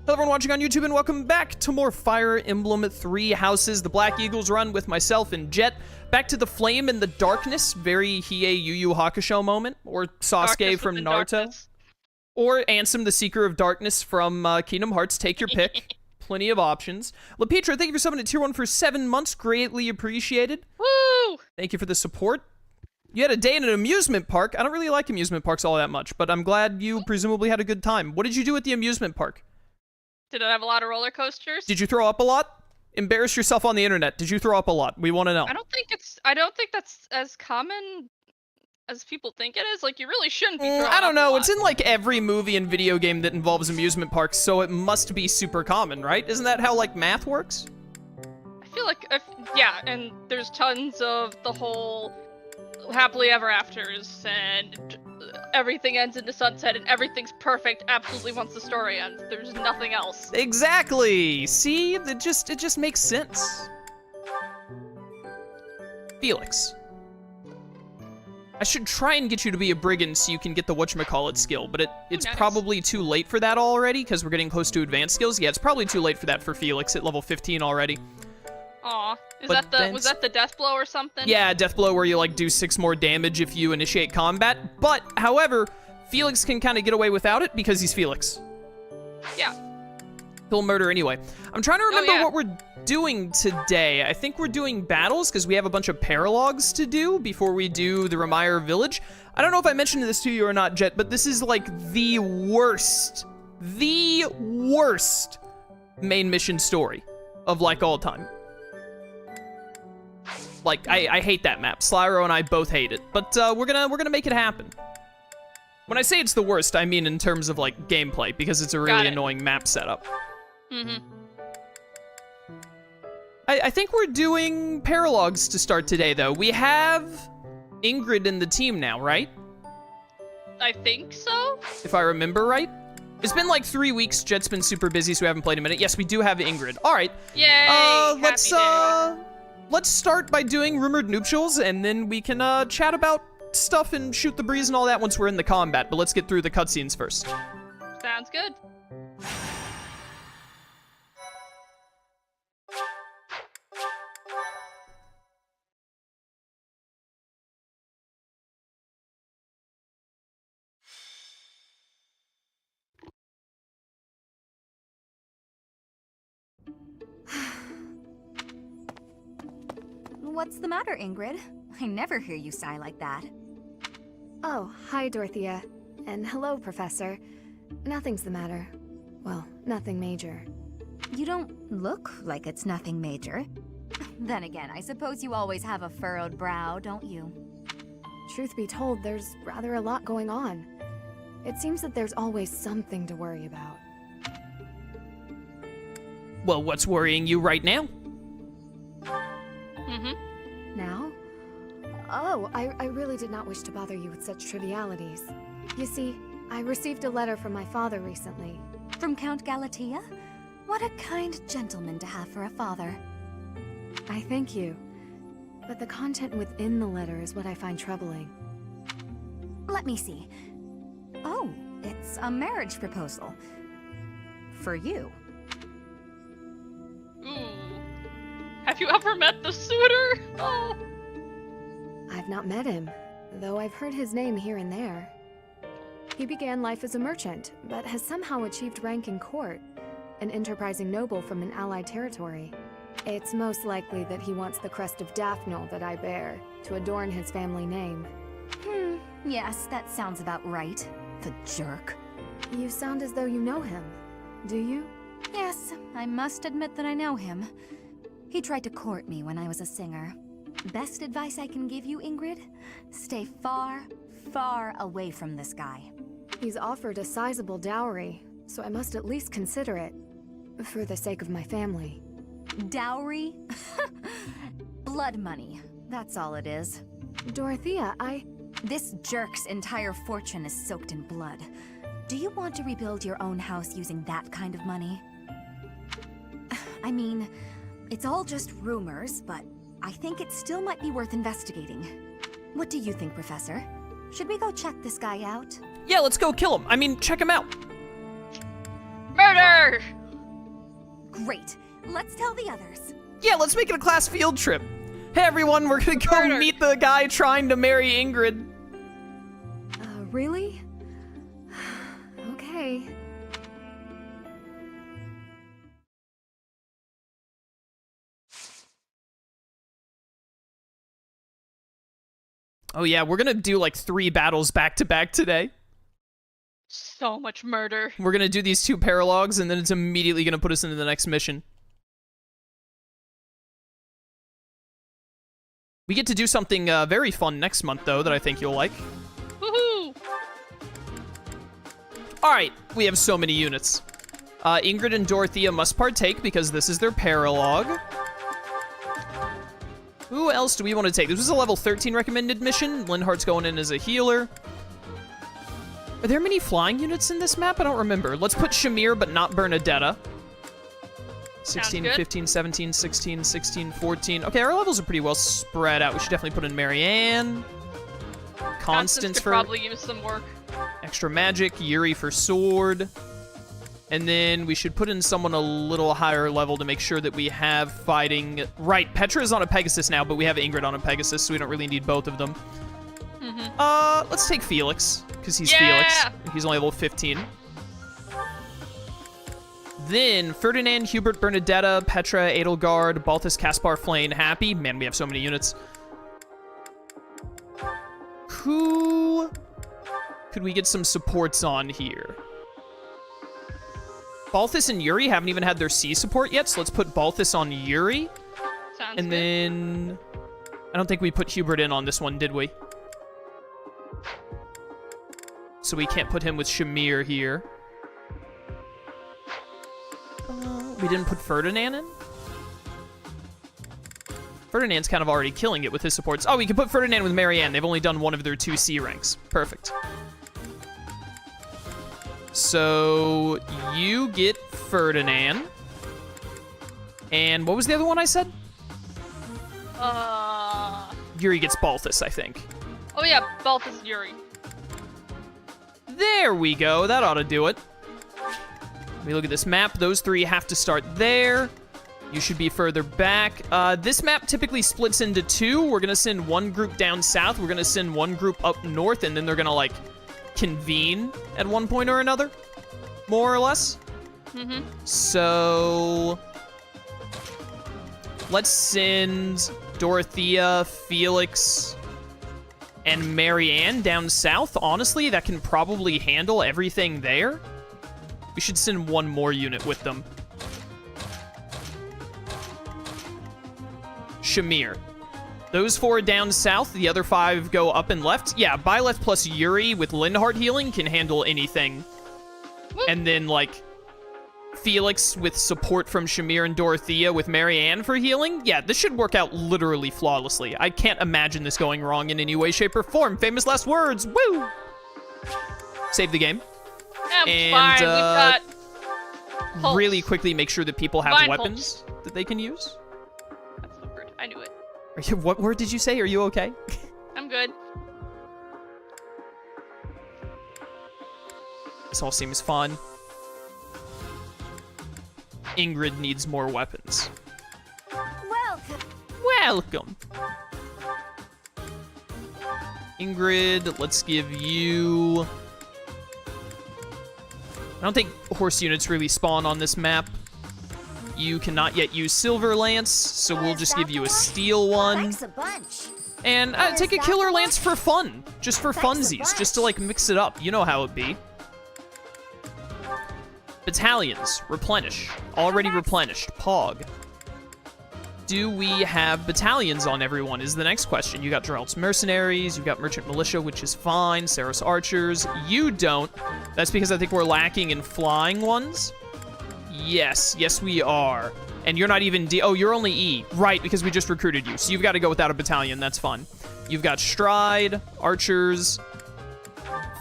Hello everyone watching on YouTube and welcome back to more Fire Emblem 3 Houses, the Black Eagles run with myself and Jet. Back to the Flame in the Darkness, very Hiei Yu Yu Hakusho moment, or Sasuke from Naruto. Darkness. Or Ansem, the Seeker of Darkness from Kingdom Hearts, take your pick. Plenty of options. LaPetra, thank you for summoning Tier 1 for 7 months, greatly appreciated. Woo! Thank you for the support. You had a day in an amusement park. I don't really like amusement parks all that much, but I'm glad you presumably had a good time. What did you do at the amusement park? Did it have a lot of roller coasters? Did you throw up a lot? Embarrass yourself on the internet. Did you throw up a lot? We want to know. I don't think that's as common as people think it is. Like, you really shouldn't be throwing I don't up know. a lot. It's in like every movie and video game that involves amusement parks, so it must be super common, right? Isn't that how like math works? I feel like, yeah, and there's tons of the whole happily ever afters and everything ends in the sunset and everything's perfect absolutely once the story ends. There's nothing else. Exactly. See, it just makes sense. Felix. I should try and get you to be a brigand so you can get the whatchamacallit skill, but it's nice. probably too late for that already because we're getting close to advanced skills. Yeah, it's probably too late for that for Felix at level 15 already. Aw, was that the death blow or something? Yeah, death blow where you like do 6 more damage if you initiate combat. But, however, Felix can kind of get away without it because he's Felix. Yeah. He'll murder anyway. I'm trying to remember what we're doing today. I think we're doing battles because we have a bunch of paralogues to do before we do the Remire village. I don't know if I mentioned this to you or not, Jet, but this is like the worst main mission story of like all time. Like, I hate that map. Slyro and I both hate it, but we're gonna make it happen. When I say it's the worst, I mean in terms of like gameplay, because it's a really annoying map setup. Mm-hmm. I think we're doing paralogues to start today, though. We have Ingrid in the team now, right? I think so. If I remember right. It's been like 3 weeks. Jet's been super busy, so we haven't played in a minute. Yes, we do have Ingrid. All right. Yay! Let's start by doing rumored nuptials, and then we can chat about stuff and shoot the breeze and all that once we're in the combat. But let's get through the cutscenes first. Sounds good. What's the matter, Ingrid? I never hear you sigh like that. Oh, hi, Dorothea. And hello, Professor. Nothing's the matter. Well, nothing major. You don't look like it's nothing major. Then again, I suppose you always have a furrowed brow, don't you? Truth be told, there's rather a lot going on. It seems that there's always something to worry about. Well, what's worrying you right now? Mm-hmm. Now? Oh, I really did not wish to bother you with such trivialities. You see, I received a letter from my father recently. From Count Galatea? What a kind gentleman to have for a father. I thank you. But the content within the letter is what I find troubling. Let me see. Oh, it's a marriage proposal. For you. Ooh. Have you ever met the suitor? Oh. I've not met him, though I've heard his name here and there. He began life as a merchant, but has somehow achieved rank in court, an enterprising noble from an allied territory. It's most likely that he wants the crest of Daphne that I bear, to adorn his family name. Yes, that sounds about right. The jerk. You sound as though you know him. Do you? Yes, I must admit that I know him. He tried to court me when I was a singer. Best advice I can give you, Ingrid? Stay far, far away from this guy. He's offered a sizable dowry, so I must at least consider it. For the sake of my family. Dowry? Blood money. That's all it is. Dorothea, This jerk's entire fortune is soaked in blood. Do you want to rebuild your own house using that kind of money? I mean, it's all just rumors, but I think it still might be worth investigating. What do you think, Professor? Should we go check this guy out? Yeah, let's go kill him. I mean, check him out. Murder! Murder! Great. Let's tell the others. Yeah, let's make it a class field trip. Hey everyone, we're gonna go Murder. meet the guy trying to marry Ingrid. Really? Okay. Oh yeah, we're gonna do like 3 battles back to back today. So much murder. We're gonna do these 2 paralogues, and then it's immediately gonna put us into the next mission. We get to do something very fun next month, though, that I think you'll like. Woohoo! Alright, we have so many units. Ingrid and Dorothea must partake because this is their paralogue. Who else do we want to take? This was a level 13 recommended mission. Linhardt's going in as a healer. Are there many flying units in this map? I don't remember. Let's put Shamir, but not Bernadetta. 16, good. 15, 17, 16, 16, 14. Okay, our levels are pretty well spread out. We should definitely put in Marianne. Constance could for probably use some work. extra magic. Yuri for sword. And then we should put in someone a little higher level to make sure that we have fighting. Right, Petra's on a Pegasus now, but we have Ingrid on a Pegasus, so we don't really need both of them. Let's take Felix, because he's Felix. He's only level 15. Then Ferdinand, Hubert, Bernadetta, Petra, Edelgard, Balthus, Caspar, Flane, Happy. Man, we have so many units. Who could we get some supports on here? Balthus and Yuri haven't even had their C support yet, so let's put Balthus on Yuri. Sounds And good. then I don't think we put Hubert in on this one, did we? So we can't put him with Shamir here. We didn't put Ferdinand in? Ferdinand's kind of already killing it with his supports. Oh, we can put Ferdinand with Marianne. They've only done one of their 2 C ranks. Perfect. So you get Ferdinand. And what was the other one I said? Yuri gets Balthus, I think. Oh yeah, Balthus Yuri. There we go. That ought to do it. Let me look at this map. Those 3 have to start there. You should be further back. This map typically splits into 2. We're going to send one group down south. We're going to send one group up north, and then they're going to, like, convene at one point or another, more or less. So let's send Dorothea, Felix, and Marianne down south. Honestly, that can probably handle everything there. We should send one more unit with them. Shamir. Those 4 down south, the other 5 go up and left. Yeah, Byleth plus Yuri with Linhardt healing can handle anything. And then, like, Felix with support from Shamir and Dorothea with Marianne for healing. Yeah, this should work out literally flawlessly. I can't imagine this going wrong in any way, shape, or form. Famous last words. Woo! Save the game. Yeah, And, fine. We've got pulse. Really quickly make sure that people have Divine weapons that they can use. That's the word. I knew it. What word did you say? Are you okay? I'm good. This all seems fun. Ingrid needs more weapons. Welcome. Welcome. Ingrid, let's give you... I don't think horse units really spawn on this map. You cannot yet use Silver Lance, so we'll just give you a steel one. Thanks a bunch. And take a Killer Lance for fun. Just for funsies, just to like mix it up. You know how it be. Battalions, replenish. Already replenished. Pog. Do we have battalions on everyone is the next question. You got Geralt's mercenaries, you got merchant militia, which is fine. Saros archers. You don't. That's because I think we're lacking in flying ones. Yes, yes we are. And you're not even D. Oh, you're only E. Right, because we just recruited you. So you've got to go without a battalion. That's fun. You've got Stride, archers,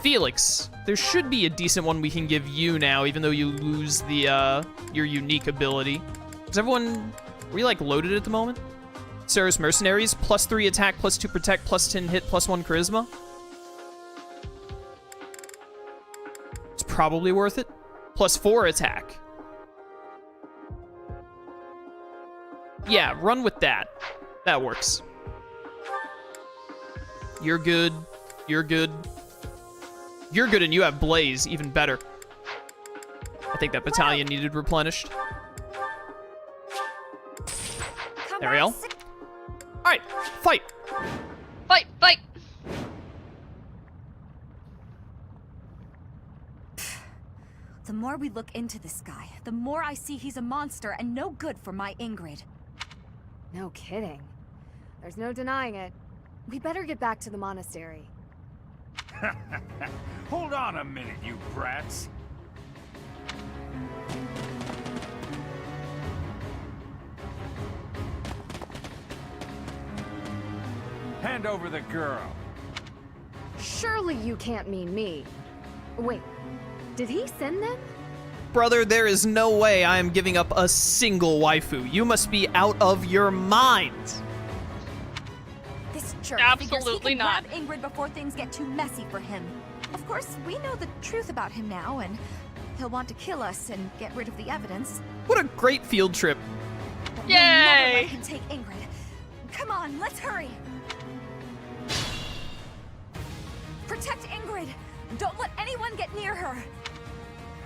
Felix. There should be a decent one we can give you now, even though you lose the your unique ability. Is everyone... Are we, like, loaded at the moment? Saros mercenaries, +3 attack, +2 protect, +10 hit, +1 charisma. It's probably worth it. +4 attack. Yeah, run with that. That works. You're good. You're good. You're good, and you have Blaze. Even better. I think that battalion needed replenished. There we go. Alright, fight! Fight! Fight! The more we look into this guy, the more I see he's a monster and no good for my Ingrid. No kidding. There's no denying it. We better get back to the monastery. Hold on a minute, you brats. Hand over the girl. Surely you can't mean me. Wait, did he send them? Brother, there is no way I am giving up a single waifu. You must be out of your mind. This jerk Absolutely figures he can not. grab Ingrid before things get too messy for him. Of course, we know the truth about him now, and he'll want to kill us and get rid of the evidence. What a great field trip. But we'll never Yay! let him take Ingrid. Come on, let's hurry. Protect Ingrid. Don't let anyone get near her.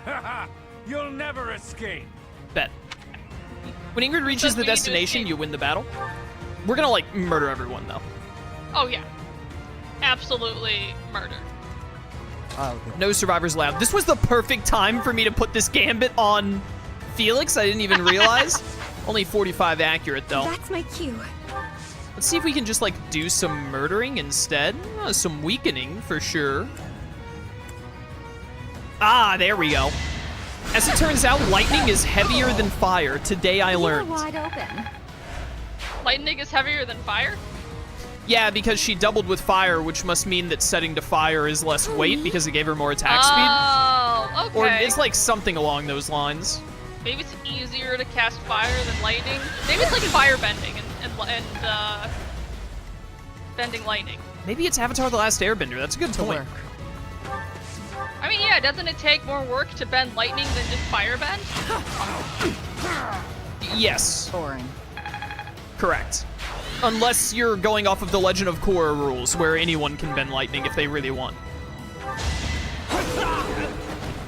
Haha, you'll never escape. Bet. When Ingrid reaches Because the we need to destination, escape. you win the battle. We're gonna, like, murder everyone, though. Oh yeah. Absolutely murder. No survivors allowed. This was the perfect time for me to put this gambit on Felix. I didn't even realize. Only 45 accurate, though. That's my cue. Let's see if we can just, like, do some murdering instead. Some weakening, for sure. Ah, there we go. As it turns out, lightning is heavier than fire. Today I You're learned. wide open. Lightning is heavier than fire? Yeah, because she doubled with fire, which must mean that setting to fire is less weight because it gave her more attack speed. Oh, okay. Or it's like something along those lines. Maybe it's easier to cast fire than lightning. Maybe it's like fire bending and bending lightning. Maybe it's Avatar The Last Airbender. That's a good point. I mean, yeah, doesn't it take more work to bend lightning than just fire bend? Yes. Boring. Correct. Unless you're going off of the Legend of Korra rules, where anyone can bend lightning if they really want.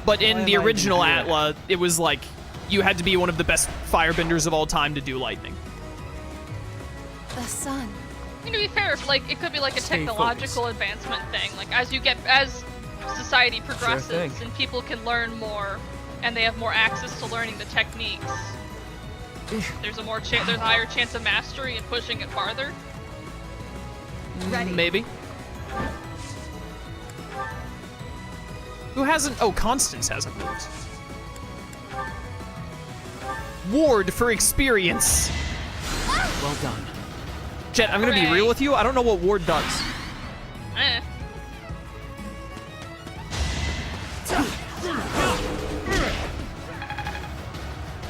But in the original Atla, it was like, you had to be one of the best firebenders of all time to do lightning. The sun. I mean, to be fair, like it could be like a technological advancement thing. Like as society progresses thing. and people can learn more, and they have more access to learning the techniques, there's a higher chance of mastery and pushing it farther. Ready. Maybe. Who hasn't? Oh, Constance hasn't moved. Ward for experience. Well done. Jet, I'm gonna be Hooray. real with you. I don't know what Ward does. Eh.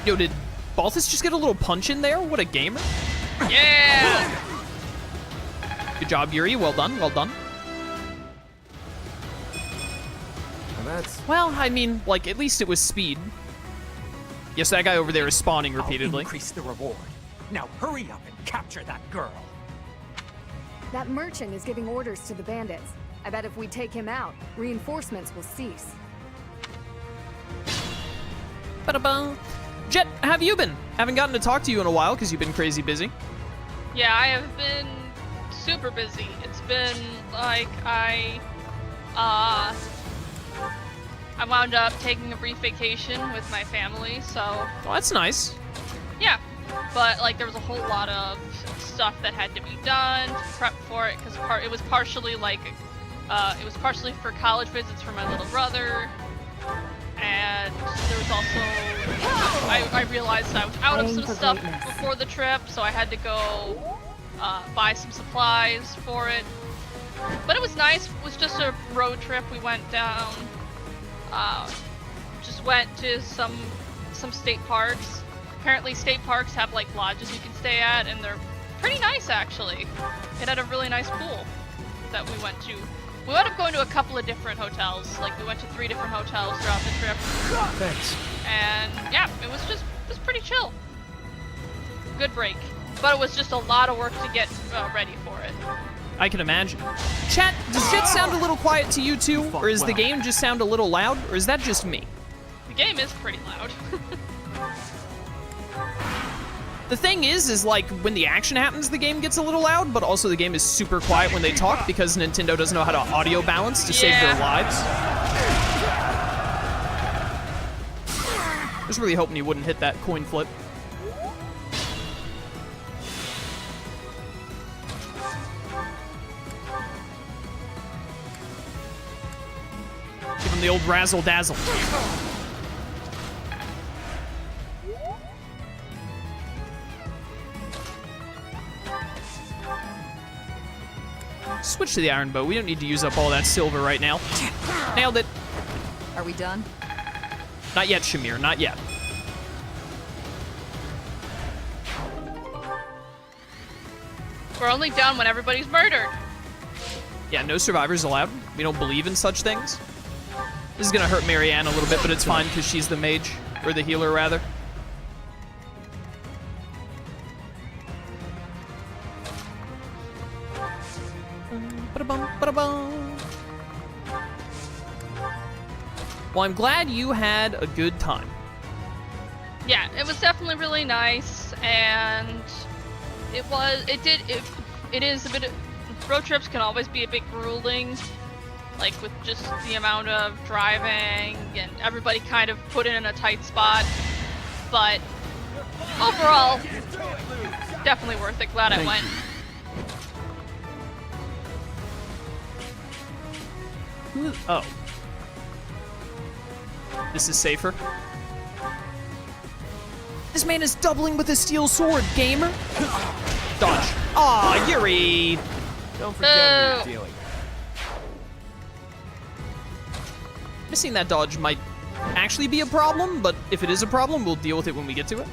Yo, did Balthus just get a little punch in there? What a gamer. Yeah. Good job, Yuri. Well done. Well done. Well, I mean, like, at least it was speed. Yes, that guy over there is spawning repeatedly. Increase the reward. Now hurry up and capture that girl. That merchant is giving orders to the bandits. I bet if we take him out, reinforcements will cease. Ba-da-ba. Jet, how have you been? Haven't gotten to talk to you in a while because you've been crazy busy. Yeah, I have been super busy. It's been like I wound up taking a brief vacation with my family, so Well, that's nice. yeah. But like there was a whole lot of stuff that had to be done to prep for it because it was partially like it was partially for college visits for my little brother, and there was also I realized I was out of Praying some for stuff greatness. before the trip, so I had to go buy some supplies for it. But it was nice. It was just a road trip. We went down, just went to some state parks. Apparently state parks have like lodges you can stay at, and they're pretty nice actually. It had a really nice pool that we went to. We wound up going to a couple of different hotels. Like, we went to 3 different hotels throughout the trip. Thanks. And yeah, it was pretty chill. Good break. But it was just a lot of work to get ready for it. I can imagine. Chat, does Jet sound a little quiet to you too? Or is the game just sound a little loud? Or is that just me? The game is pretty loud. The thing is like, when the action happens, the game gets a little loud, but also the game is super quiet when they talk because Nintendo doesn't know how to audio balance to save their lives. I was really hoping you wouldn't hit that coin flip. Give him the old razzle dazzle. Switch to the iron bow. We don't need to use up all that silver right now. Nailed it. Are we done? Not yet, Shamir. Not yet. We're only done when everybody's murdered. Yeah, no survivors allowed. We don't believe in such things. This is gonna hurt Marianne a little bit, but it's fine because she's the mage. Or the healer, rather. Well, I'm glad you had a good time. Yeah, it was definitely really nice, and it is a bit of, road trips can always be a bit grueling, like with just the amount of driving and everybody kind of put in a tight spot, but overall, definitely worth it. Glad I went. Oh. This is safer. This man is doubling with a steel sword, gamer. Dodge. Aw, Yuri. Don't forget who you're dealing. Missing that dodge might actually be a problem, but if it is a problem, we'll deal with it when we get to it.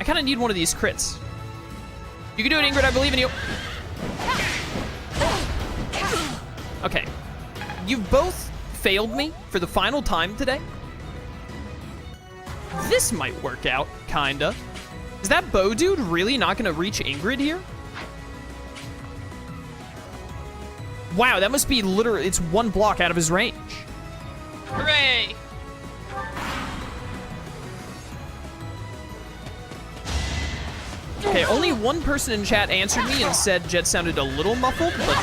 I kind of need one of these crits. You can do it, Ingrid. I believe in you. Okay. You've both failed me for the final time today. This might work out, kinda. Is that bow dude really not gonna reach Ingrid here? Wow, that must be literally, it's 1 block out of his range. Hooray! Okay, only one person in chat answered me and said Jet sounded a little muffled, but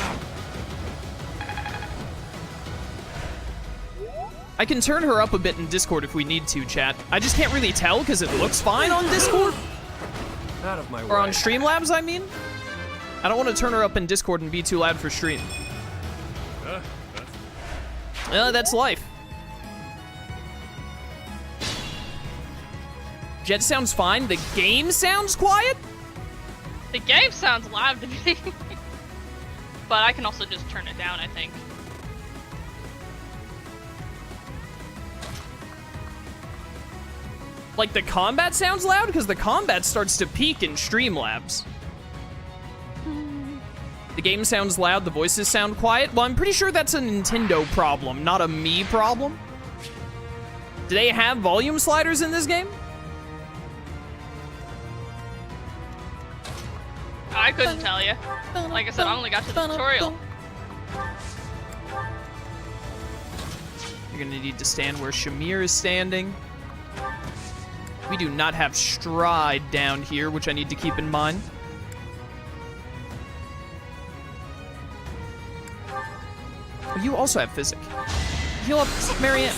I can turn her up a bit in Discord if we need to, chat. I just can't really tell because it looks fine on Discord. Out of my way. Or on Streamlabs, I mean. I don't want to turn her up in Discord and be too loud for stream. That's life. Jet sounds fine. The game sounds quiet? The game sounds loud to me. But I can also just turn it down, I think. Like, the combat sounds loud? Because the combat starts to peak in Streamlabs. The game sounds loud, the voices sound quiet. Well, I'm pretty sure that's a Nintendo problem, not a me problem. Do they have volume sliders in this game? I couldn't tell you. Like I said, I only got to the tutorial. You're gonna need to stand where Shamir is standing. We do not have stride down here, which I need to keep in mind. Oh, you also have physic. Heal up, Marianne.